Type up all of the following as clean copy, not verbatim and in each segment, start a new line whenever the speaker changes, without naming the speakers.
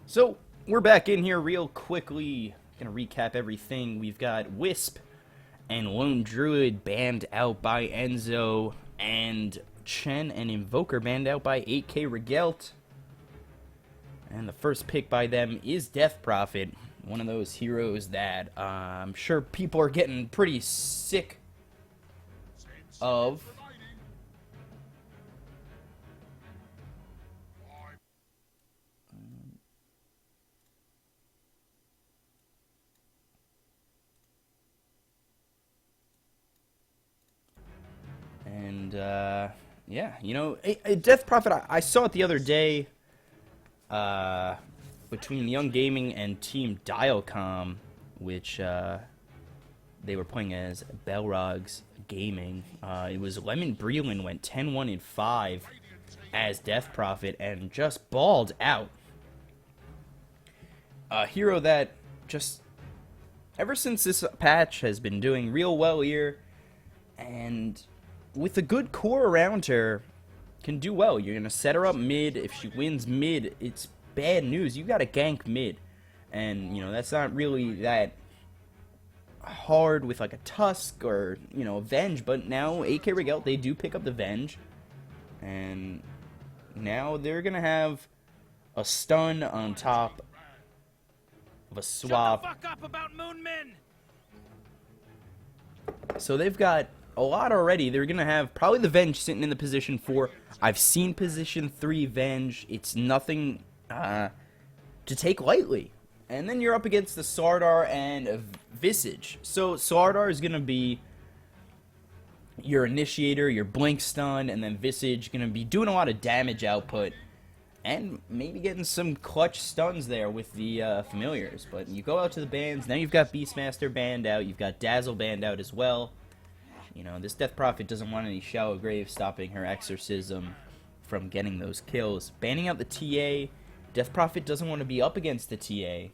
So, we're back in here real quickly. Gonna recap everything. We've got Wisp and Lone Druid banned out by Enzo, and Chen and Invoker banned out by 8K Regelt. And the first pick by them is Death Prophet, one of those heroes that I'm sure people are getting pretty sick of. And, yeah, you know, a Death Prophet, I saw it the other day, between Young Gaming and Team Dialcom, which, they were playing as Belrogs Gaming. It was Lemon Breland went 10-1 and 5 as Death Prophet and just balled out. A hero that just, ever since this patch, has been doing real well here, and with a good core around her, can do well. You're gonna set her up mid. If she wins mid, it's bad news. You gotta gank mid, and you know that's not really that hard with like a Tusk or a Venge. But now 8K Regelt, they do pick up the Venge, and now they're gonna have a stun on top of a swap.
Shut the fuck up about Moonmen!
So they've got a lot already. They're going to have probably the Venge sitting in the position 4. I've seen position 3 Venge. It's nothing to take lightly. And then you're up against the Sardar and Visage. So Sardar is going to be your initiator, your blink stun, and then Visage going to be doing a lot of damage output. And maybe getting some clutch stuns there with the familiars. But you go out to the bans. Now you've got Beastmaster banned out. You've got Dazzle banned out as well. You know, this Death Prophet doesn't want any Shallow Grave stopping her Exorcism from getting those kills. Banning out the TA. Death Prophet doesn't want to be up against the TA.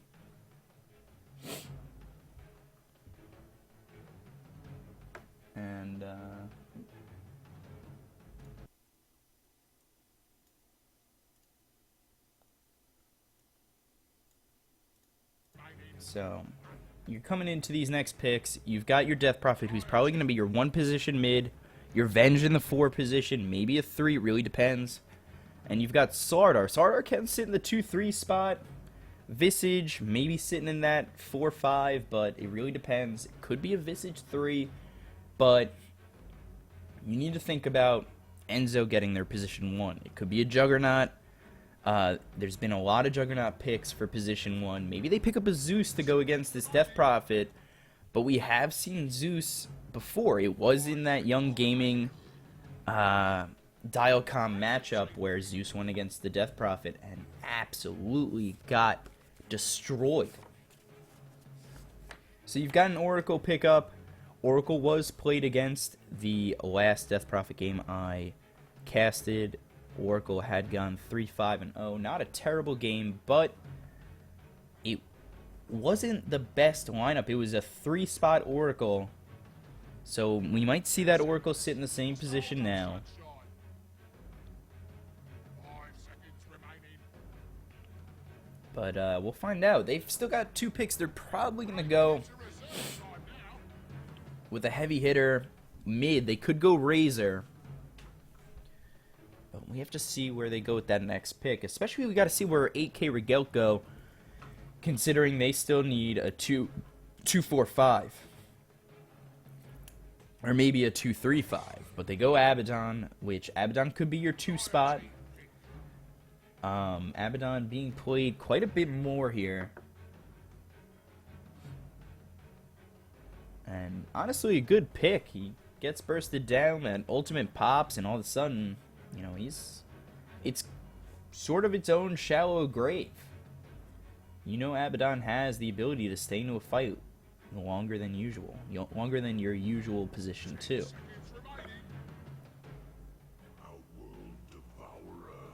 And, so you're coming into these next picks. You've got your Death Prophet, who's probably going to be your 1 position mid, your Venge in the 4 position, maybe a 3, it really depends. And you've got Sardar. Sardar can sit in the 2-3 spot. Visage, maybe sitting in that 4-5, but it really depends. It could be a Visage 3, but you need to think about Enzo getting their position 1. It could be a Juggernaut. There's been a lot of Juggernaut picks for position 1. Maybe they pick up a Zeus to go against this Death Prophet, but we have seen Zeus before. It was in that Young Gaming Dialcom matchup where Zeus went against the Death Prophet and absolutely got destroyed. So you've got an Oracle pickup. Oracle was played against the last Death Prophet game I casted. Oracle had gone 3-5-0. Not a terrible game, but it wasn't the best lineup. It was a 3-spot Oracle. So we might see that Oracle sit in the same position now. But we'll find out. They've still got 2 picks. They're probably going to go with a heavy hitter mid. They could go Razor. But we have to see where they go with that next pick. Especially we got to see where 8K Regelt go, considering they still need a 2-4-5. Or maybe a 2-3-5. But they go Abaddon, which Abaddon could be your 2 spot. Abaddon being played quite a bit more here. And honestly, a good pick. He gets bursted down, and ultimate pops, and all of a sudden, you know, it's sort of its own shallow grave. You know, Abaddon has the ability to stay into a fight longer than usual. Longer than your usual position, too.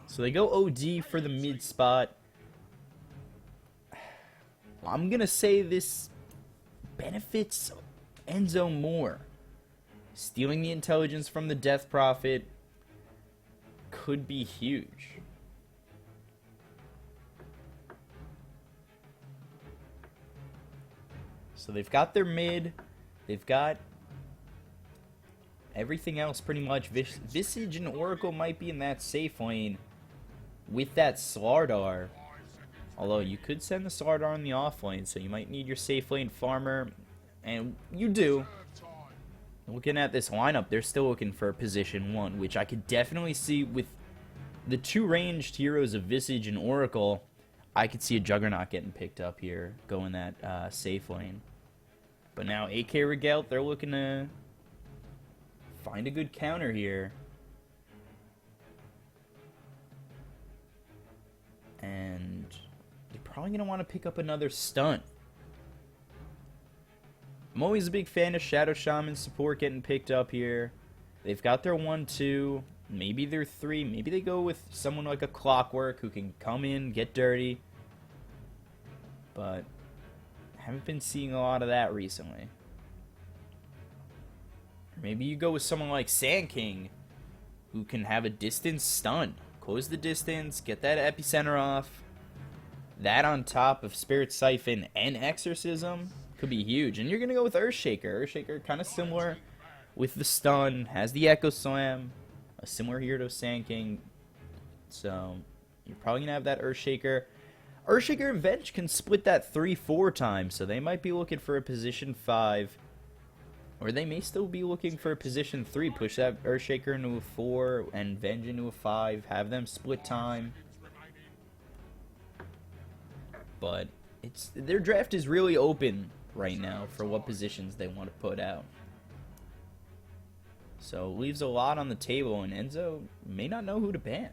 So they go OD for the mid spot. I'm going to say this benefits Enzo more. Stealing the intelligence from the Death Prophet could be huge. So they've got their mid. They've got everything else pretty much. Visage and Oracle might be in that safe lane with that Slardar. Although you could send the Slardar in the off lane, so you might need your safe lane farmer. And you do. Looking at this lineup, they're still looking for position 1, which I could definitely see with the two ranged heroes of Visage and Oracle. I could see a Juggernaut getting picked up here, going that safe lane. But now AK Regelt, they're looking to find a good counter here. And they're probably going to want to pick up another stunt. I'm always a big fan of Shadow Shaman support getting picked up here. They've got their 1-2, maybe their 3. Maybe they go with someone like a Clockwork who can come in, get dirty. But I haven't been seeing a lot of that recently. Or maybe you go with someone like Sand King who can have a distance stun. Close the distance, get that epicenter off. That on top of Spirit Siphon and Exorcism could be huge. And you're going to go with Earthshaker. Earthshaker kind of similar with the stun, has the Echo Slam, a similar hero to Sand King. So you're probably going to have that Earthshaker. Earthshaker and Venge can split that 3-4 time, so they might be looking for a position 5. Or they may still be looking for a position 3. Push that Earthshaker into a 4 and Venge into a 5. Have them split time. But their draft is really open right now for what positions they want to put out. So leaves a lot on the table, and Enzo may not know who to ban.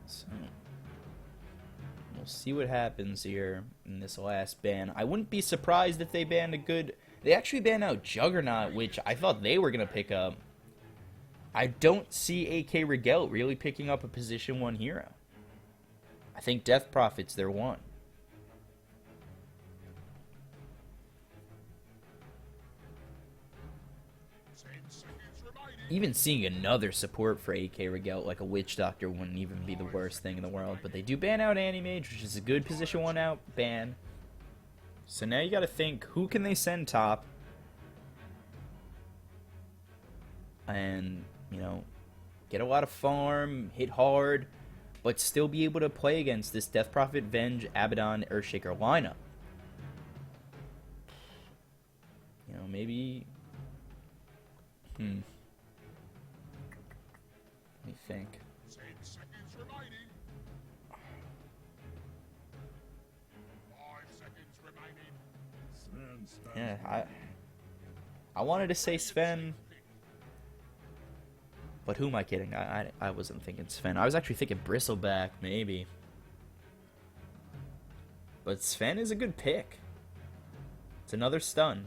So we'll see what happens here in this last ban. I wouldn't be surprised if they banned a good... They actually banned out Juggernaut, which I thought they were going to pick up. I don't see AK Regelt really picking up a position 1 hero. I think Death Prophet's their one. Even seeing another support for AK Regelt, like a Witch Doctor, wouldn't even be the worst thing in the world. But they do ban out Anti-Mage, which is a good position 1 out ban. So now you gotta think, who can they send top? And, you know, get a lot of farm, hit hard, but still be able to play against this Death Prophet, Venge, Abaddon, Earthshaker lineup. You know, maybe... Let me think. Yeah, I wanted to say Sven, but who am I kidding? I wasn't thinking Sven. I was actually thinking Bristleback, maybe. But Sven is a good pick. It's another stun.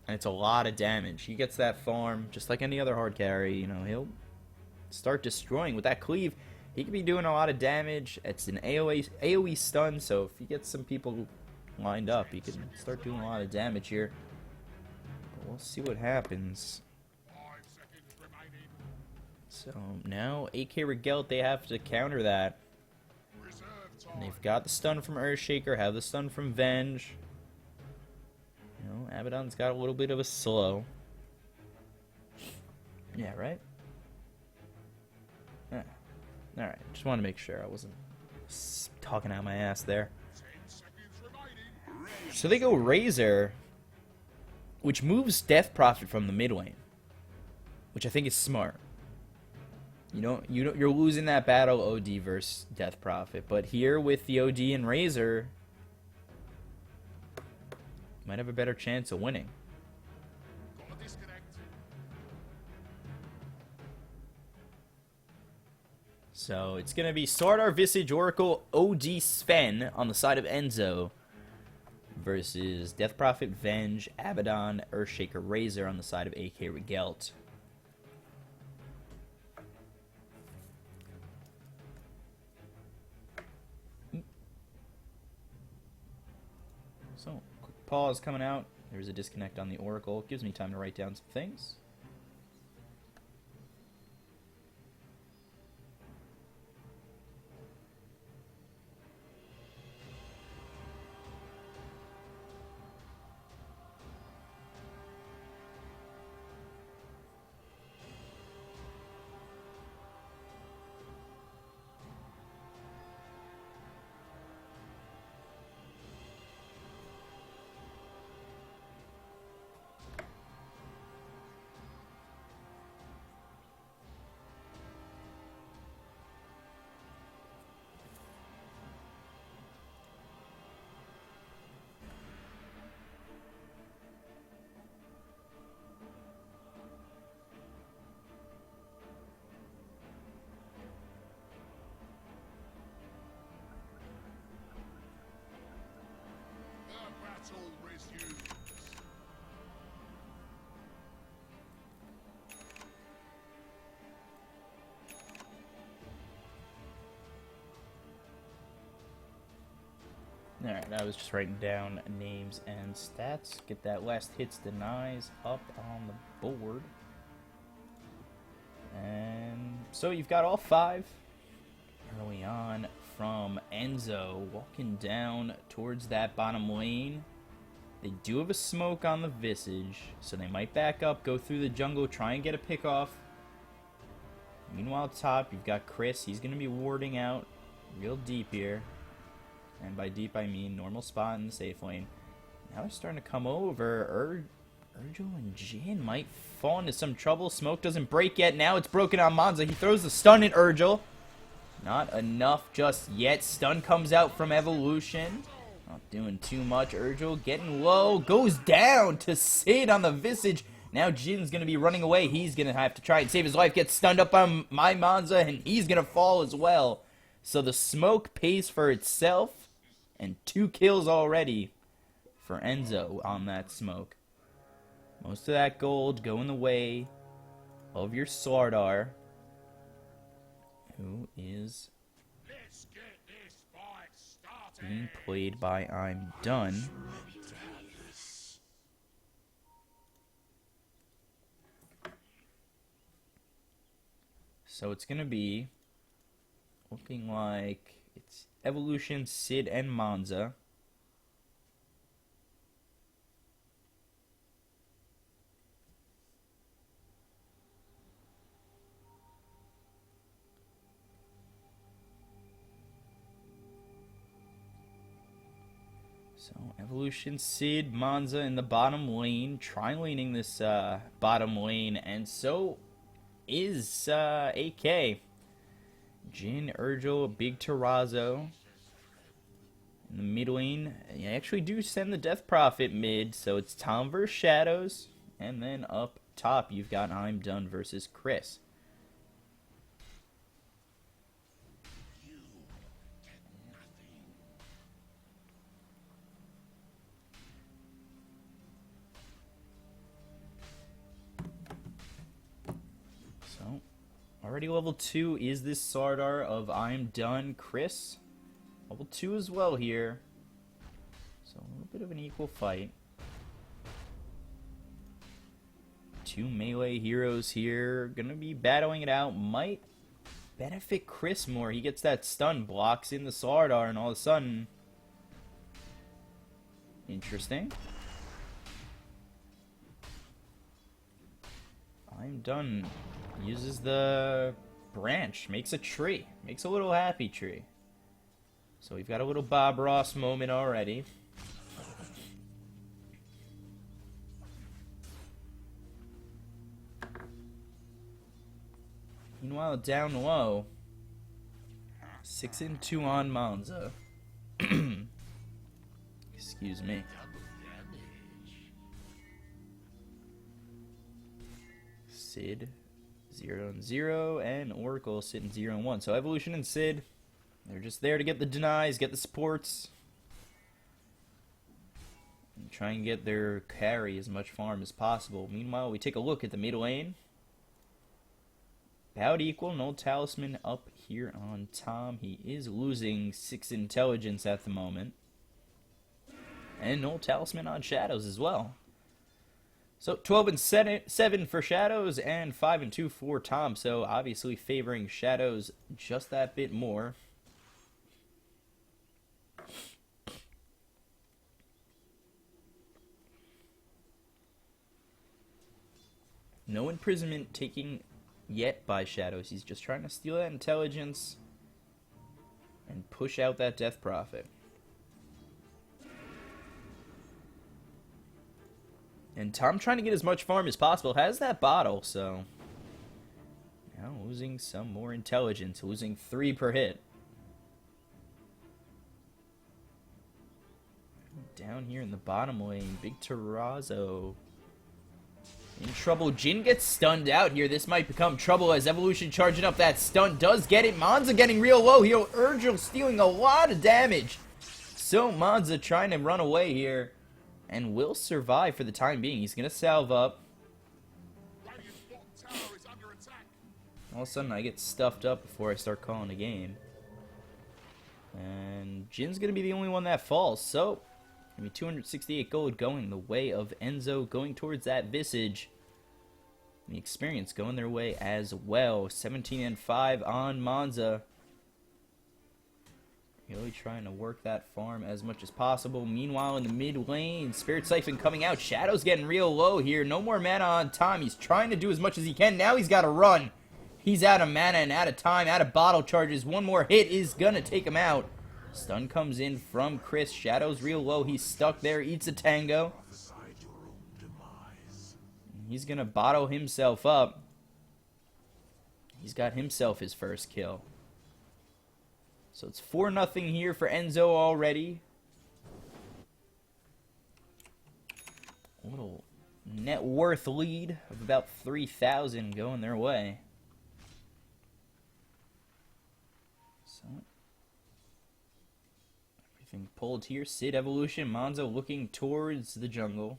And it's a lot of damage. He gets that farm, just like any other hard carry. You know, start destroying with that cleave. He could be doing a lot of damage. It's an AoE stun, so if he gets some people lined up, he can start doing a lot of damage here. But we'll see what happens. So now AK Regelt, they have to counter that. And they've got the stun from Earthshaker, have the stun from Venge. You know, Abaddon's got a little bit of a slow. Yeah, right? Yeah. Alright, just want to make sure I wasn't talking out my ass there. So they go Razor, which moves Death Prophet from the mid lane, which I think is smart. You're losing that battle OD versus Death Prophet, but here with the OD and Razor, you might have a better chance of winning. So it's going to be Slardar, Visage, Oracle, OD, Sven on the side of Enzo versus Death Prophet, Venge, Abaddon, Earthshaker, Razor on the side of AK Regelt. So, quick pause coming out. There's a disconnect on the Oracle. It gives me time to write down some things. Alright, I was just writing down names and stats. Get that last hits denies up on the board. And so you've got all 5 early on from Enzo walking down towards that bottom lane. They do have a smoke on the Visage, so they might back up, go through the jungle, try and get a pick off. Meanwhile, top, you've got Chris. He's going to be warding out real deep here. And by deep, I mean normal spot in the safe lane. Now they're starting to come over. Regelt and Jin might fall into some trouble. Smoke doesn't break yet. Now it's broken on Monza. He throws the stun at Regelt. Not enough just yet. Stun comes out from Evolution. Not doing too much. Regelt getting low. Goes down to Sid on the Visage. Now Jin's going to be running away. He's going to have to try and save his life. Gets stunned up on my Monza, and he's going to fall as well. So the smoke pays for itself. And 2 kills already for Enzo on that smoke. Most of that gold going the way of your Sardar, who is being played by I'm Done. So it's going to be looking like it's Evolution, Sid, and Monza. So, Evolution, Sid, Monza in the bottom lane, tri-laning this bottom lane, and so is AK. Jin, Regelt, Big Terrazzo in the mid lane. You actually do send the Death Prophet mid, so it's Tom versus Shadows, and then up top you've got I'm Done versus Chris. So, already level 2 is this Sardar of I'm Done. Chris, level 2 as well here. So a little bit of an equal fight. 2 melee heroes here. Gonna be battling it out. Might benefit Chris more. He gets that stun, blocks in the Sardar, and all of a sudden... Interesting. I'm Done. Uses the branch, makes a tree, makes a little happy tree. So we've got a little Bob Ross moment already. Meanwhile, down low, 6-2 on Monza. Excuse me. Sid 0-0, and Oracle sitting 0-1. So Evolution and Sid, they're just there to get the denies, get the supports, and try and get their carry as much farm as possible. Meanwhile, we take a look at the mid lane. About equal, no Talisman up here on Tom. He is losing 6 intelligence at the moment. And no Talisman on Shadows as well. So 12-7 for Shadows and 5-2 for Tom. So obviously favoring Shadows just that bit more. No imprisonment taking yet by Shadows. He's just trying to steal that intelligence and push out that Death Prophet. And Tom trying to get as much farm as possible. Has that bottle, so... Now losing some more intelligence. Losing 3 per hit. Down here in the bottom lane, Big Terrazzo in trouble. Jin gets stunned out here. This might become trouble as Evolution charging up that stun. Does get it. Monza getting real low here. Regelt stealing a lot of damage. So Monza trying to run away here. And will survive for the time being. He's going to salve up. All of a sudden I get stuffed up before I start calling a game. And Jin's going to be the only one that falls. So, going to be 268 gold going the way of Enzo, going towards that Visage. The experience going their way as well. 17 and 5 on Monza. Really trying to work that farm as much as possible. Meanwhile, in the mid lane, Spirit Siphon coming out. Shadow's getting real low here. No more mana on time. He's trying to do as much as he can. Now he's got to run. He's out of mana and out of time, out of bottle charges. One more hit is going to take him out. Stun comes in from Chris. Shadow's real low. He's stuck there. Eats a tango. He's going to bottle himself up. He's got himself his first kill. So it's 4-0 here for Enzo already. A little net worth lead of about 3,000 going their way. So everything pulled here. Sid evolution. Monzo looking towards the jungle.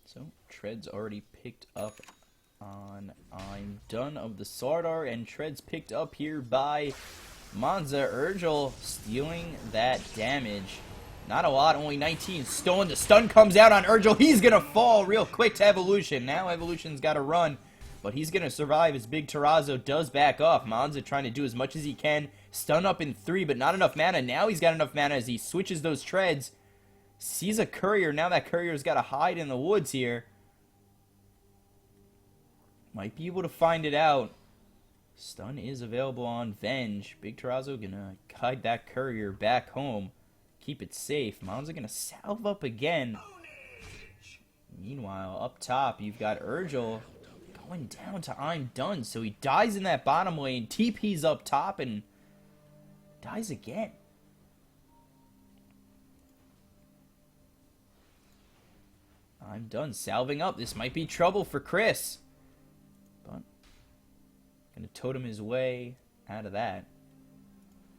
So, Tread's already picked up on I'm Done of the Sardar, and Tread's picked up here by Monza. Regelt stealing that damage. Not a lot, only 19 stolen. The stun comes out on Regelt. He's going to fall real quick to Evolution. Now Evolution's got to run, but he's going to survive as Big Terrazzo does back off. Monza trying to do as much as he can. Stun up in 3, but not enough mana. Now he's got enough mana as he switches those Treads. Sees a courier. Now that courier's got to hide in the woods here. Might be able to find it out. Stun is available on Venge. Big Terrazzo gonna guide that courier back home. Keep it safe. Monza gonna salve up again. Meanwhile, up top, you've got Regelt going down to I'm Done. So he dies in that bottom lane. TP's up top and dies again. I'm Done salving up. This might be trouble for Chris. But gonna totem his way out of that.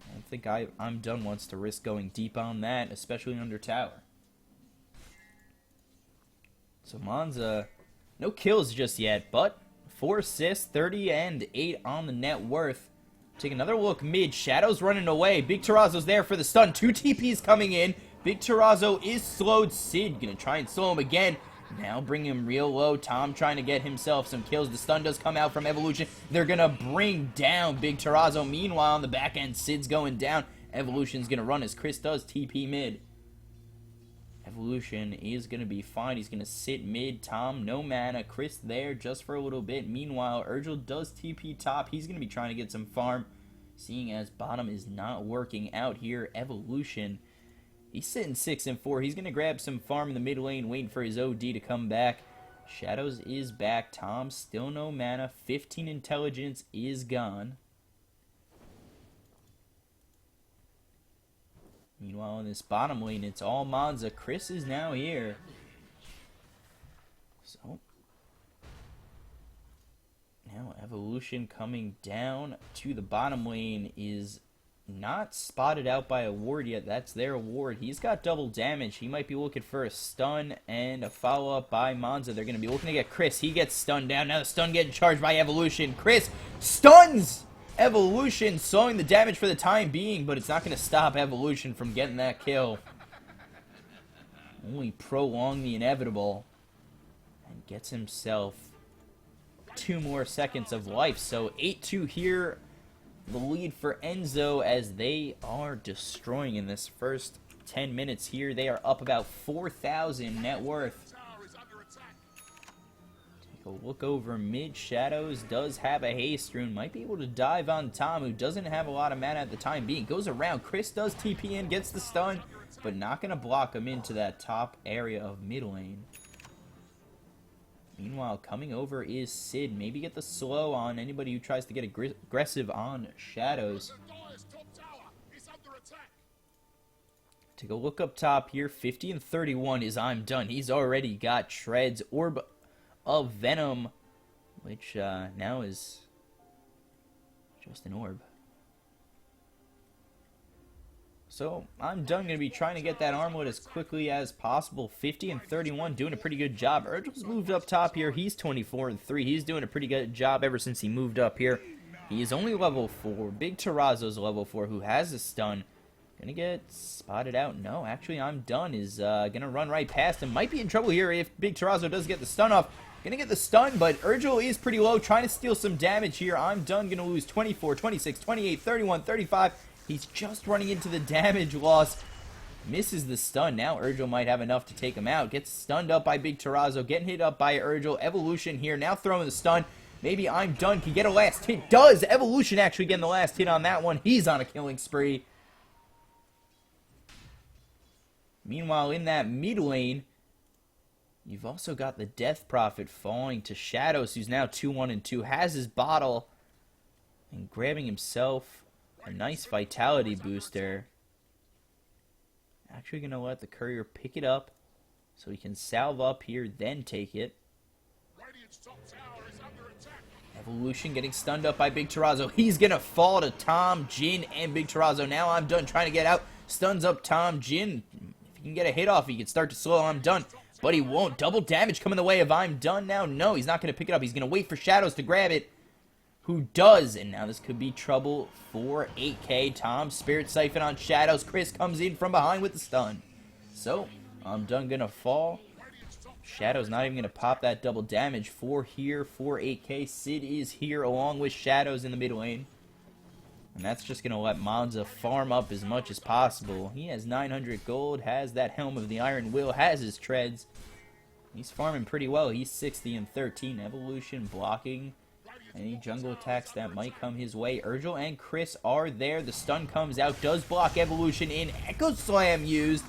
I don't think I'm Done wants to risk going deep on that, especially under tower. So Monza, no kills just yet, but 4 assists, 30 and 8 on the net worth. Take another look mid. Shadow's running away. Big Terrazzo's there for the stun. 2 TPs coming in. Big Terrazzo is slowed. Sid gonna try and slow him again. Now bring him real low. Tom trying to get himself some kills. The stun does come out from Evolution. They're gonna bring down Big Terrazzo. Meanwhile, on the back end, Sid's going down. Evolution's gonna run as Chris does TP mid. Evolution is gonna be fine. He's gonna sit mid. Tom, no mana. Chris there just for a little bit. Meanwhile, Regelt does TP top. He's gonna be trying to get some farm, seeing as bottom is not working out here. Evolution, he's sitting 6 and 4. He's going to grab some farm in the mid lane, waiting for his OD to come back. Shadows is back. Tom, still no mana. 15 intelligence is gone. Meanwhile, in this bottom lane, it's all Monza. Chris is now here. So, now Evolution coming down to the bottom lane is not spotted out by a ward yet. That's their ward. He's got double damage. He might be looking for a stun and a follow-up by Monza. They're going to be looking to get Chris. He gets stunned down. Now the stun getting charged by Evolution. Chris stuns Evolution, slowing the damage for the time being, but it's not going to stop Evolution from getting that kill. Only prolong the inevitable. And gets himself 2 more seconds of life. So 8-2 here. The lead for Enzo as they are destroying in this first 10 minutes here. They are up about 4,000 net worth. Take a look over mid. Shadows does have a haste rune. Might be able to dive on Tom, who doesn't have a lot of mana at the time being. Goes around. Chris does TP in, gets the stun, but not going to block him into that top area of mid lane. Meanwhile, coming over is Sid. Maybe get the slow on anybody who tries to get aggressive on Shadows. Take a look up top here. 50 and 31 is I'm Done. He's already got Tread's Orb of Venom, which now is just an orb. So I'm done going to be trying to get that armlet as quickly as possible. 50 and 31, doing a pretty good job. Urgel's moved up top here. He's 24 and 3. He's doing a pretty good job ever since he moved up here. He is only level 4. Big Terrazzo's level 4, who has a stun. Gonna get spotted out. No, actually, I'm done. Is gonna run right past him. Might be in trouble here if Big Terrazzo does get the stun off. Gonna get the stun, but Urgel is pretty low. Trying to steal some damage here. I'm done. Gonna lose 24, 26, 28, 31, 35. He's just running into the damage loss. Misses the stun. Now Urgel might have enough to take him out. Gets stunned up by Big Terrazzo. Getting hit up by Urgel. Evolution here. Now throwing the stun. Maybe I'm done. Can get a last hit. Does. Evolution actually getting the last hit on that one. He's on a killing spree. Meanwhile, in that mid lane, you've also got the Death Prophet falling to Shadows, who's now 2-1 and 2. Has his bottle and grabbing himself a nice vitality booster. Actually going to let the courier pick it up so he can salve up here, then take it. Evolution getting stunned up by Big Terrazzo. He's going to fall to Tom, Jin, and Big Terrazzo. Now I'm done trying to get out. Stuns up Tom, Jin. If he can get a hit off, he can start to slow I'm done. But he won't. Double damage coming the way of I'm done now. No, he's not going to pick it up. He's going to wait for Shadows to grab it. Who does? And now this could be trouble for 8K. Tom, Spirit Siphon on Shadows. Chris comes in from behind with the stun. So, I'm done going to fall. Shadow's not even going to pop that double damage for here for 8K. Sid is here along with Shadows in the mid lane. And that's just going to let Monza farm up as much as possible. He has 900 gold, has that Helm of the Iron Will, has his treads. He's farming pretty well. He's 60 and 13. Evolution blocking any jungle attacks that might come his way. Urgel and Chris are there. The stun comes out, does block Evolution in. Echo Slam used.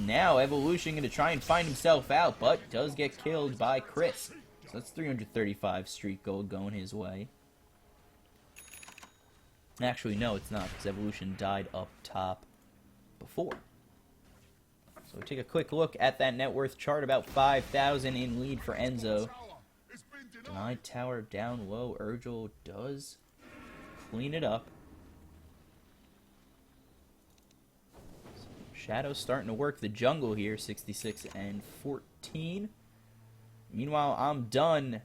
Now Evolution going to try and find himself out, but does get killed by Chris. So that's 335 street gold going his way. Actually, no, it's not, because Evolution died up top before. So take a quick look at that net worth chart. About 5,000 in lead for Enzo. Denied tower down low. Urgel does clean it up. Shadow's starting to work the jungle here, 66 and 14. Meanwhile, I'm done.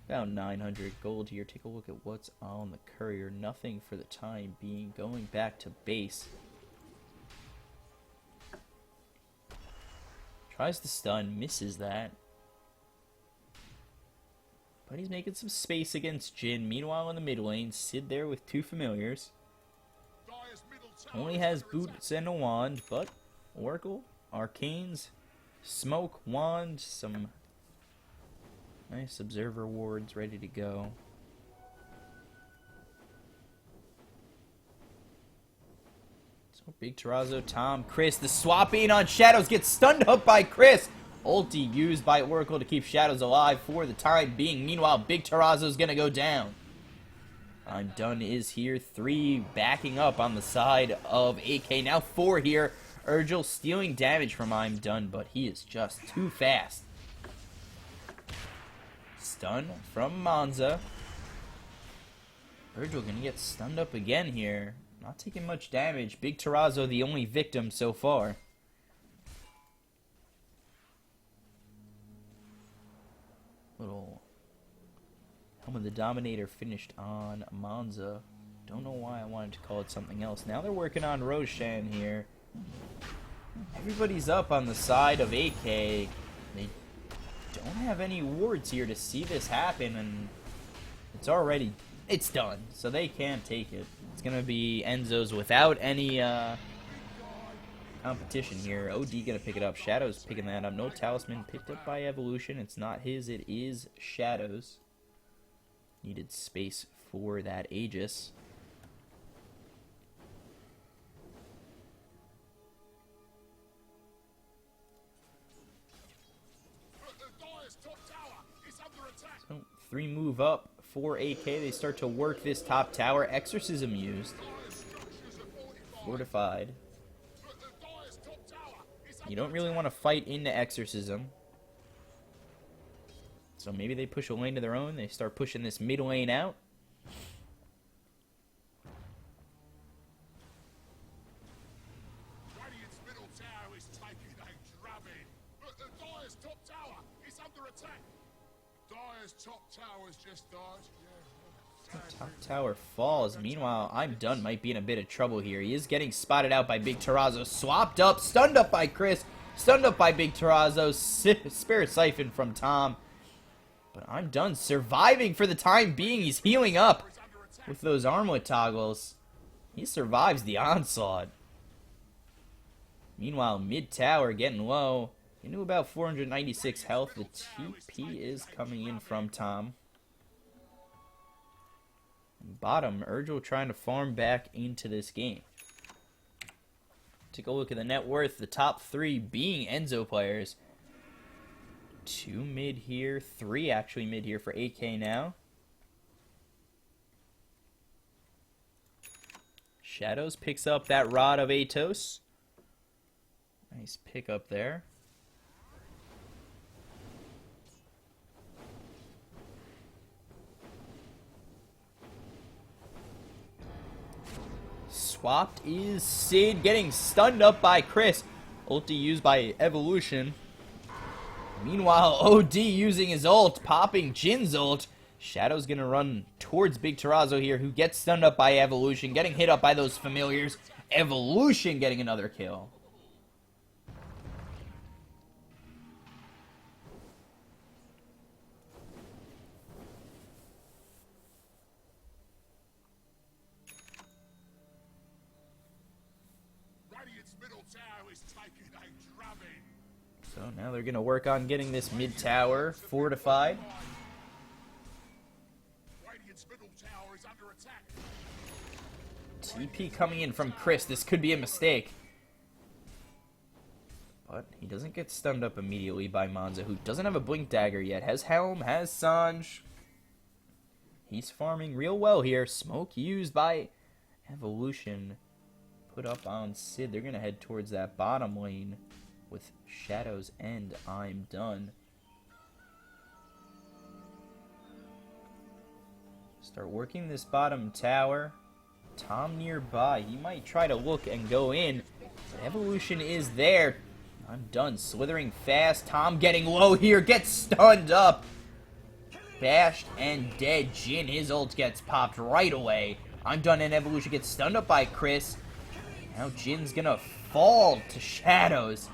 About 900 gold here. Take a look at what's on the courier. Nothing for the time being. Going back to base. Tries to stun, misses that. But he's making some space against Jin. Meanwhile, in the mid lane, Sid there with 2 familiars. Only has boots and a wand, but Oracle, Arcanes, Smoke, Wand, some nice observer wards ready to go. So Big Terrazzo, Tom, Chris, the swap in on Shadows gets stunned up by Chris. Ulti used by Oracle to keep Shadows alive for the time being. Meanwhile, Big Terrazzo's gonna go down. I'm done is here. 3 backing up on the side of 8K. Now 4 here. Urgel stealing damage from I'm done, but he is just too fast. Stun from Monza. Urgel gonna get stunned up again here. Not taking much damage. Big Terrazzo the only victim so far. Little Helm of the Dominator finished on Monza. Don't know why I wanted to call it something else. Now they're working on Roshan here. Everybody's up on the side of 8K. They don't have any wards here to see this happen, and it's done. So they can't take it. It's going to be Enzo's without any competition here. OD going to pick it up. Shadow's picking that up. No Talisman picked up by Evolution. It's not his, it is Shadow's. Needed space for that Aegis. So 3 move up for 8K. They start to work this top tower. Exorcism used. Fortified. You don't really want to fight into Exorcism. So maybe they push a lane to their own. They start pushing this mid lane out. Top tower falls. Meanwhile, I'm done. Might be in a bit of trouble here. He is getting spotted out by Big Terrazzo. Swapped up. Stunned up by Chris. Stunned up by Big Terrazzo. Spirit Siphon from Tom. But I'm done. Surviving for the time being. He's healing up with those armlet toggles. He survives the onslaught. Meanwhile, mid tower getting low. Into about 496 health. The TP is coming in from Tom. Bottom, Regelt trying to farm back into this game. Take a look at the net worth. The top 3 being Enzo players. 2 mid here, 3 actually mid here for 8K now. Shadows picks up that Rod of Atos. Nice pick up there. Swapped is Sid, getting stunned up by Chris. Ulti used by Evolution. Meanwhile, OD using his ult, popping Jin's ult. Shadow's gonna run towards Big Terrazzo here, who gets stunned up by Evolution, getting hit up by those familiars. Evolution getting another kill. So now they're going to work on getting this mid tower fortified. TP coming in from Chris. This could be a mistake. But he doesn't get stunned up immediately by Monza, who doesn't have a Blink Dagger yet. Has Helm, has Sanj. He's farming real well here. Smoke used by Evolution. Put up on Sid. They're going to head towards that bottom lane with Shadows and I'm done. Start working this bottom tower. Tom nearby. He might try to look and go in. But Evolution is there. I'm done. Slithering fast. Tom getting low here. Gets stunned up. Bashed and dead. Jin, his ult gets popped right away. I'm done, and Evolution gets stunned up by Chris. Now Jin's gonna fall to Shadows.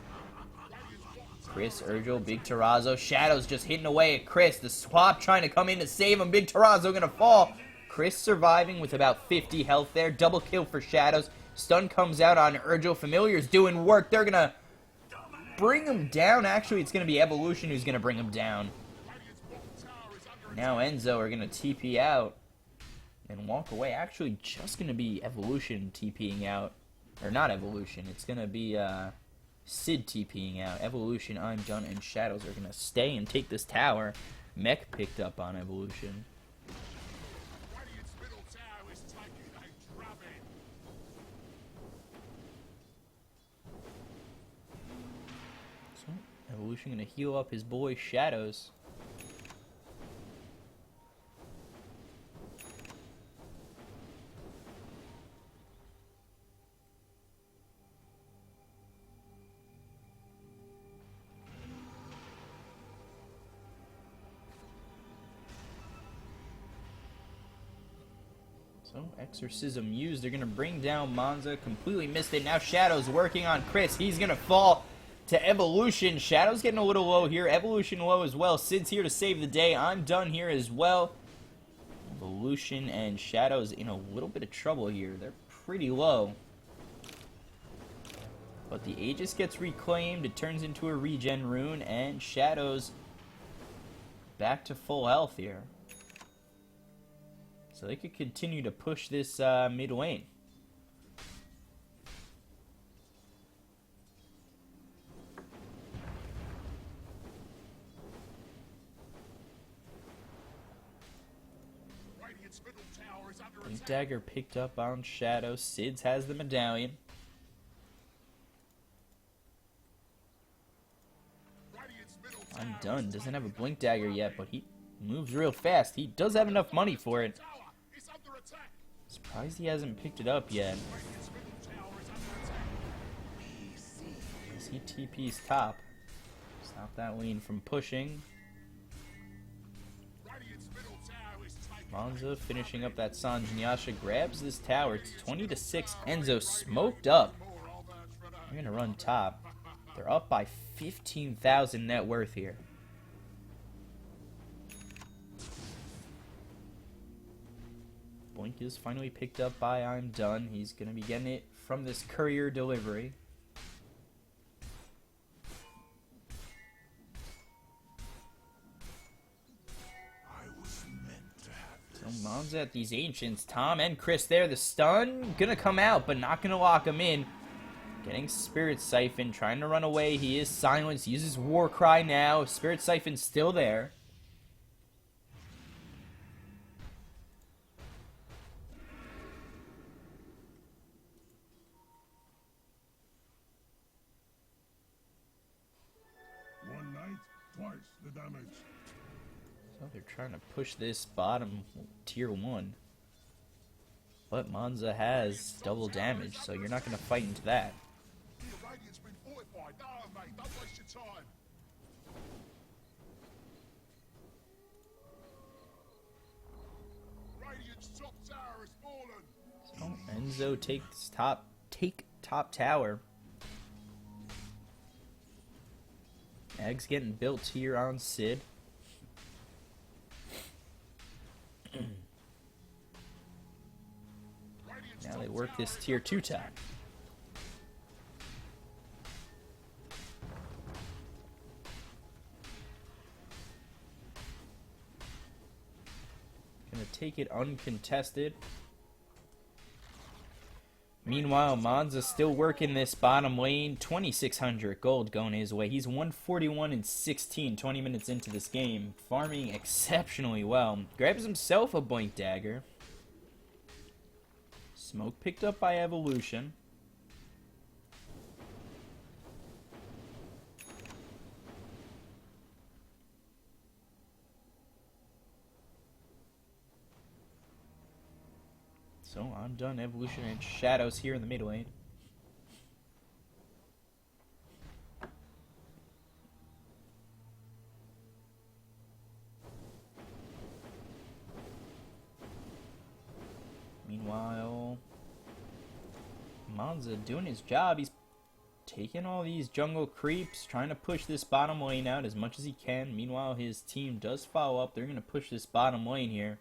Chris, Regelt, Big Terrazzo. Shadows just hitting away at Chris. The swap trying to come in to save him. Big Terrazzo gonna fall. Chris surviving with about 50 health there. Double kill for Shadows. Stun comes out on Regelt. Familiars doing work. They're gonna bring him down. Actually, it's gonna be Evolution who's gonna bring him down. Now Enzo are gonna TP out and walk away. Actually, just gonna be Evolution TPing out. Or not Evolution. It's gonna be Sid TPing out. Evolution, I'm done, and Shadows are gonna stay and take this tower. Mech picked up on Evolution. So, Evolution gonna heal up his boy Shadows. So, Exorcism used. They're going to bring down Monza. Completely missed it. Now Shadow's working on Chris. He's going to fall to Evolution. Shadow's getting a little low here. Evolution low as well. Sid's here to save the day. I'm done here as well. Evolution and Shadow's in a little bit of trouble here. They're pretty low. But the Aegis gets reclaimed. It turns into a regen rune. And Shadow's back to full health here. So they could continue to push this mid lane. Blink Dagger picked up on Shadow. Sid's has the medallion. I'm done. Doesn't have a Blink Dagger yet, but he moves real fast. He does have enough money for it. Surprised he hasn't picked it up yet. As he TP's top. Stop that lane from pushing. Monza finishing up that Sanjanyasha, grabs this tower. It's 20-6. Enzo smoked up. They're going to run top. They're up by 15,000 net worth here. Blink is finally picked up by I'm Done. He's going to be getting it from this courier delivery. So Monza at these Ancients. Tom and Chris there. The stun going to come out, but not going to lock him in. Getting Spirit Siphon, trying to run away. He is silenced. Uses War Cry now. Spirit Siphon's still there.
One night, twice the damage.
So they're trying to push this bottom tier 1. But Monza has double damage, so you're not going to fight into that. So Enzo takes top tower. Egg's getting built here on Sid. Now they work this tier 2 top. Gonna take it uncontested. Meanwhile, Monza's still working this bottom lane. 2,600 gold going his way. He's 141 and 16, 20 minutes into this game. Farming exceptionally well. Grabs himself a Blink Dagger. Smoke picked up by Evolution. So I'm done. Evolution and Shadows here in the mid lane. Meanwhile, Monza doing his job. He's taking all these jungle creeps, trying to push this bottom lane out as much as he can. Meanwhile, his team does follow up. They're going to push this bottom lane here,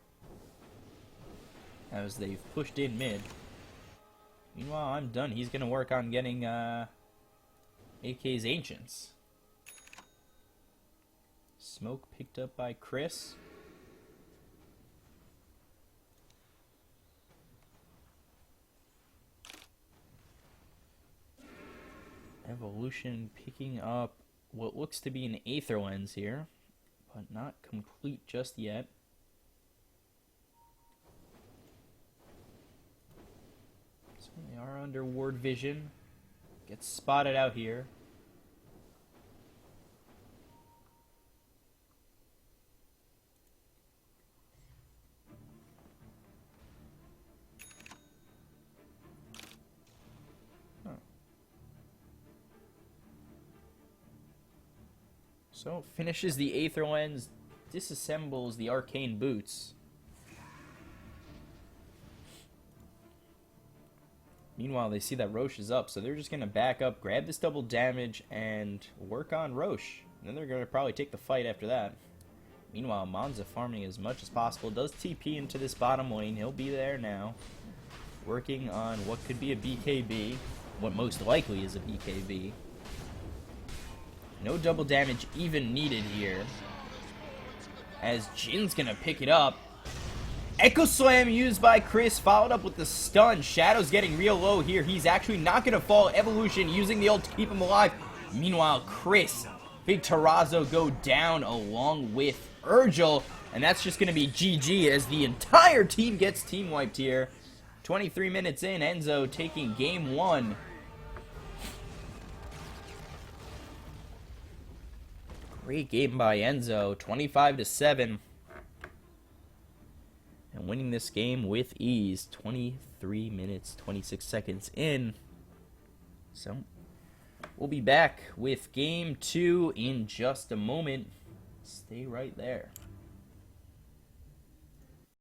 as they've pushed in mid. Meanwhile, I'm done. He's going to work on getting AK's Ancients. Smoke picked up by Chris. Evolution picking up what looks to be an Aether Lens here, but not complete just yet. So they are under ward vision. Gets spotted out here. So finishes the Aether Lens, disassembles the Arcane Boots. Meanwhile, they see that Roche is up, so they're just going to back up, grab this double damage, and work on Roche. And then they're going to probably take the fight after that. Meanwhile, Monza farming as much as possible, does TP into this bottom lane. He'll be there now, working on what could be a BKB, what most likely is a BKB. No double damage even needed here, as Jin's gonna pick it up. Echo Slam used by Chris, followed up with the stun. Shadow's getting real low here. He's actually not gonna fall. Evolution using the ult to keep him alive. Meanwhile, Chris, Big Terrazzo go down along with Regelt, and that's just gonna be GG as the entire team gets team wiped here. 23 minutes in, Enzo taking game 1. Great game by Enzo, 25-7. And winning this game with ease, 23 minutes, 26 seconds in. So, we'll be back with game 2 in just a moment. Stay right there.